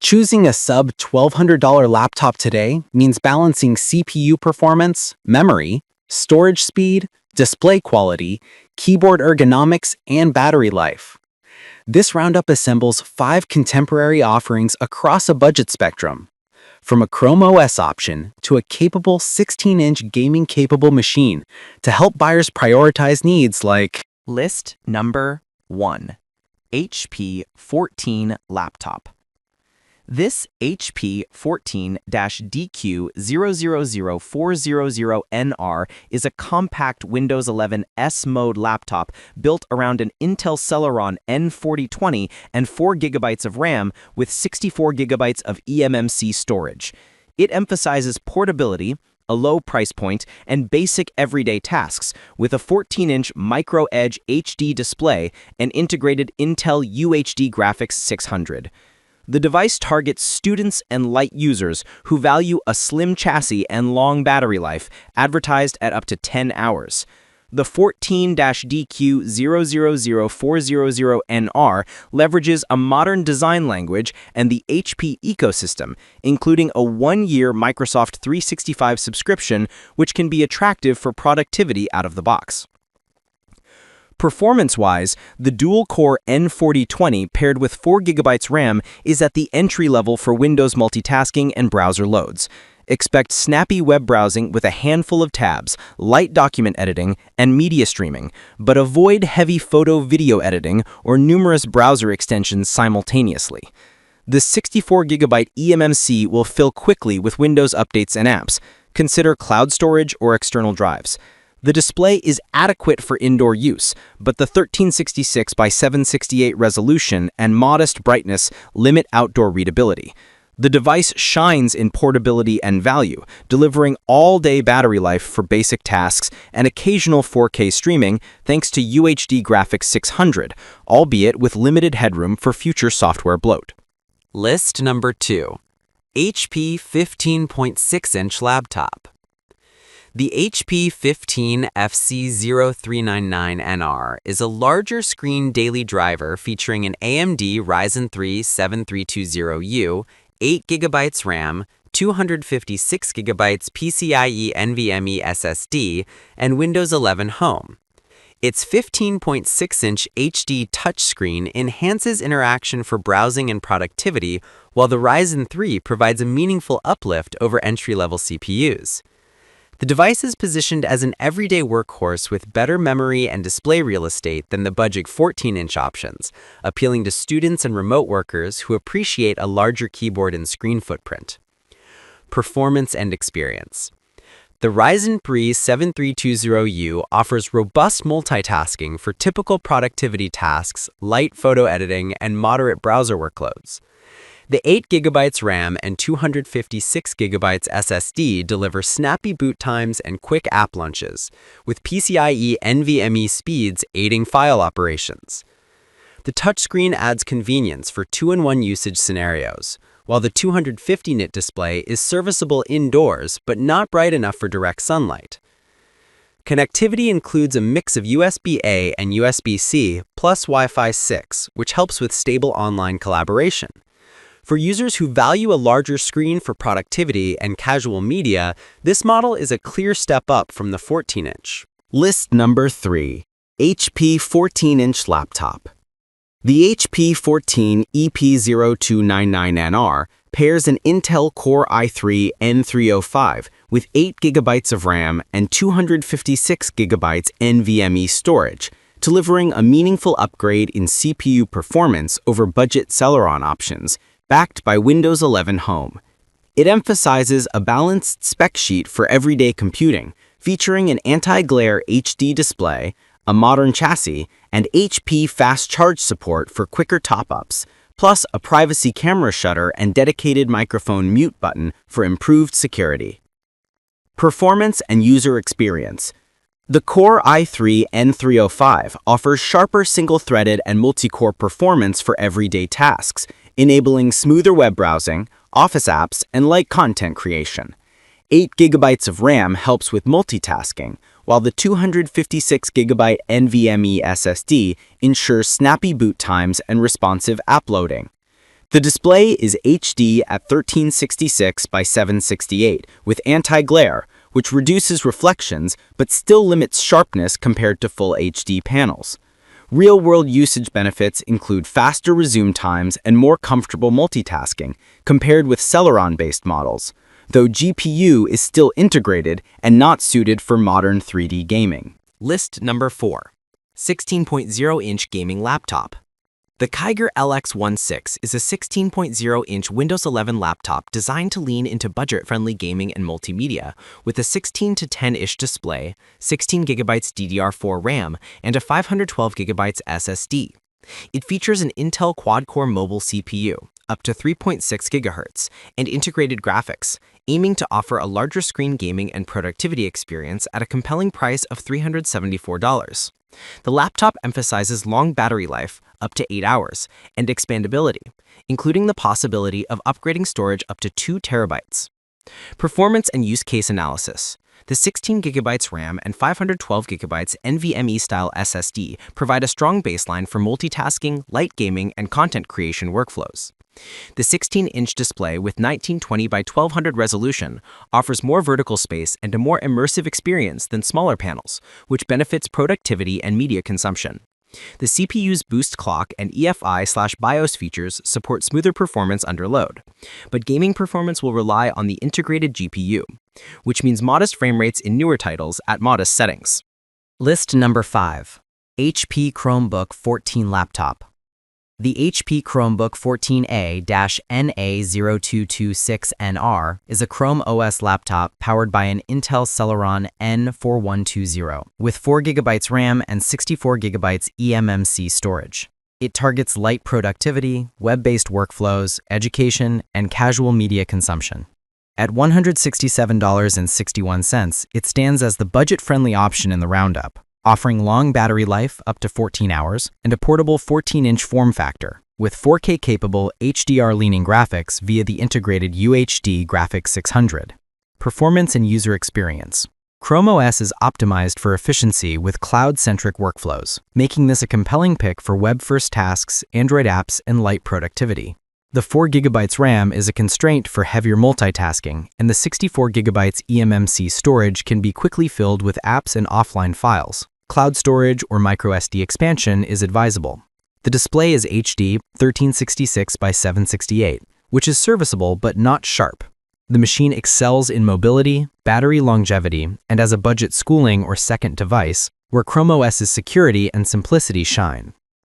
Choosing a sub-$1,200 laptop today means balancing CPU performance, memory, storage speed, display quality, keyboard ergonomics, and battery life. This roundup assembles 5 contemporary offerings across a budget spectrum, from a Chrome OS option to a capable 16-inch gaming-capable machine to help buyers prioritize needs like List number 1. HP 14 laptop. This HP 14-DQ000400NR is a compact Windows 11 S-Mode laptop built around an Intel Celeron N4020 and 4 GB of RAM with 64 GB of eMMC storage. It emphasizes portability, a low price point, and basic everyday tasks with a 14-inch Micro Edge HD display and integrated Intel UHD Graphics 600. The device targets students and light users who value a slim chassis and long battery life, advertised at up to 10 hours. The 14-DQ000400NR leverages a modern design language and the HP ecosystem, including a 1-year Microsoft 365 subscription, which can be attractive for productivity out of the box. Performance-wise, the dual-core N4020 paired with 4 GB RAM is at the entry level for Windows multitasking and browser loads. Expect snappy web browsing with a handful of tabs, light document editing, and media streaming, but avoid heavy photo-video editing or numerous browser extensions simultaneously. The 64 GB eMMC will fill quickly with Windows updates and apps. Consider cloud storage or external drives. The display is adequate for indoor use, but the 1366 by 768 resolution and modest brightness limit outdoor readability. The device shines in portability and value, delivering all-day battery life for basic tasks and occasional 4K streaming thanks to UHD Graphics 600, albeit with limited headroom for future software bloat. List number 2. HP 15.6-inch laptop. The HP 15 FC0399NR is a larger screen daily driver featuring an AMD Ryzen 3 7320U, 8 GB RAM, 256 GB PCIe NVMe SSD, and Windows 11 Home. Its 15.6-inch HD touchscreen enhances interaction for browsing and productivity, while the Ryzen 3 provides a meaningful uplift over entry-level CPUs. The device is positioned as an everyday workhorse with better memory and display real estate than the budget 14-inch options, appealing to students and remote workers who appreciate a larger keyboard and screen footprint. Performance and experience. The Ryzen 3 7320U offers robust multitasking for typical productivity tasks, light photo editing, and moderate browser workloads. The 8 GB RAM and 256 GB SSD deliver snappy boot times and quick app launches, with PCIe NVMe speeds aiding file operations. The touchscreen adds convenience for 2-in-1 usage scenarios, while the 250-nit display is serviceable indoors but not bright enough for direct sunlight. Connectivity includes a mix of USB-A and USB-C plus Wi-Fi 6, which helps with stable online collaboration. For users who value a larger screen for productivity and casual media, this model is a clear step up from the 14-inch. List number 3. HP 14-inch laptop. The HP 14 EP0299NR pairs an Intel Core i3 N305 with 8 GB of RAM and 256 GB NVMe storage, delivering a meaningful upgrade in CPU performance over budget Celeron options, backed by Windows 11 Home. It emphasizes a balanced spec sheet for everyday computing, featuring an anti-glare HD display, a modern chassis, and HP fast charge support for quicker top-ups, plus a privacy camera shutter and dedicated microphone mute button for improved security. Performance and user experience. The Core i3 N305 offers sharper single-threaded and multi-core performance for everyday tasks, enabling smoother web browsing, office apps, and light content creation. 8 GB of RAM helps with multitasking, while the 256 GB NVMe SSD ensures snappy boot times and responsive app loading. The display is HD at 1366 by 768 with anti-glare, which reduces reflections but still limits sharpness compared to full HD panels. Real-world usage benefits include faster resume times and more comfortable multitasking compared with Celeron-based models, though GPU is still integrated and not suited for modern 3D gaming. List number 4. 16.0-inch gaming laptop. The Kiger LX16 is a 16.0-inch Windows 11 laptop designed to lean into budget-friendly gaming and multimedia, with a 16:10-inch display, 16GB DDR4 RAM, and a 512GB SSD. It features an Intel quad-core mobile CPU, up to 3.6 GHz, and integrated graphics, aiming to offer a larger screen gaming and productivity experience at a compelling price of $374. The laptop emphasizes long battery life, up to 8 hours, and expandability, including the possibility of upgrading storage up to 2 terabytes. Performance and use case analysis. The 16GB RAM and 512GB NVMe-style SSD provide a strong baseline for multitasking, light gaming, and content creation workflows. The 16-inch display with 1920 by 1200 resolution offers more vertical space and a more immersive experience than smaller panels, which benefits productivity and media consumption. The CPU's boost clock and EFI/BIOS features support smoother performance under load, but gaming performance will rely on the integrated GPU, which means modest frame rates in newer titles at modest settings. List number 5. HP Chromebook 14 laptop. The HP Chromebook 14A-NA0226NR is a Chrome OS laptop powered by an Intel Celeron N4120 with 4GB RAM and 64GB eMMC storage. It targets light productivity, web-based workflows, education, and casual media consumption. At $167.61, it stands as the budget-friendly option in the roundup, offering long battery life up to 14 hours and a portable 14-inch form factor with 4K-capable HDR-leaning graphics via the integrated UHD Graphics 600. Performance and user experience. Chrome OS is optimized for efficiency with cloud-centric workflows, making this a compelling pick for web-first tasks, Android apps, and light productivity. The 4GB RAM is a constraint for heavier multitasking, and the 64GB eMMC storage can be quickly filled with apps and offline files. Cloud storage or microSD expansion is advisable. The display is HD 1366 by 768, which is serviceable but not sharp. The machine excels in mobility, battery longevity, and as a budget schooling or second device, where Chrome OS's security and simplicity shine.